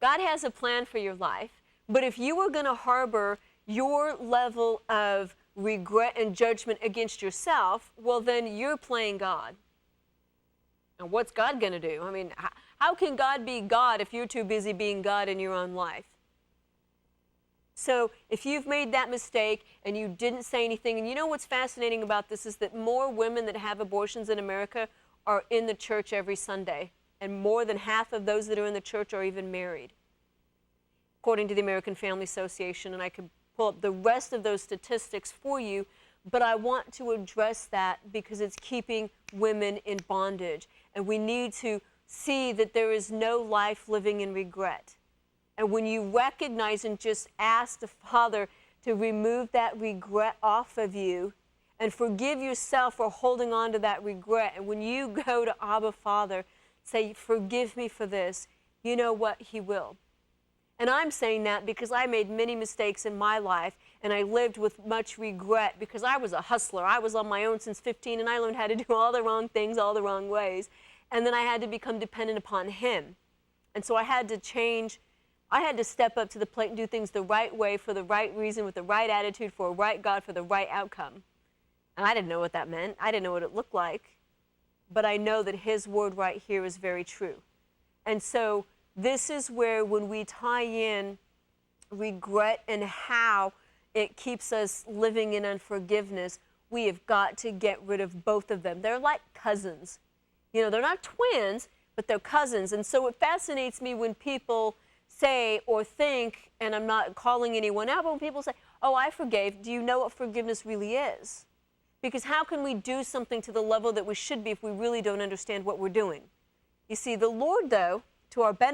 God has a plan for your life, but if you are going to harbor your level of regret and judgment against yourself, well, then you're playing God. And what's God going to do? I mean, how can God be God if you're too busy being God in your own life? So if you've made that mistake and you didn't say anything, and you know what's fascinating about this is that more women that have abortions in America are in the church every Sunday, and more than half of those that are in the church are even married, according to the American Family Association, and I could pull up the rest of those statistics for you, but I want to address that because it's keeping women in bondage, and we need to see that there is no life living in regret. And when you recognize and just ask the Father to remove that regret off of you and forgive yourself for holding on to that regret, and when you go to Abba Father, say, forgive me for this, you know what? He will. And I'm saying that because I made many mistakes in my life, and I lived with much regret because I was a hustler. I was on my own since 15, and I learned how to do all the wrong things all the wrong ways. And then I had to become dependent upon Him. And so I had to change. I had to step up to the plate and do things the right way for the right reason with the right attitude for a right God for the right outcome. And I didn't know what that meant. I didn't know what it looked like. But I know that His word right here is very true. And so this is where when we tie in regret and how it keeps us living in unforgiveness, we have got to get rid of both of them. They're like cousins. You know, they're not twins, but they're cousins. And so it fascinates me when people say or think, and I'm not calling anyone out, but when people say, oh, I forgave, do you know what forgiveness really is? Because how can we do something to the level that we should be if we really don't understand what we're doing? You see, the Lord, though, to our benefit,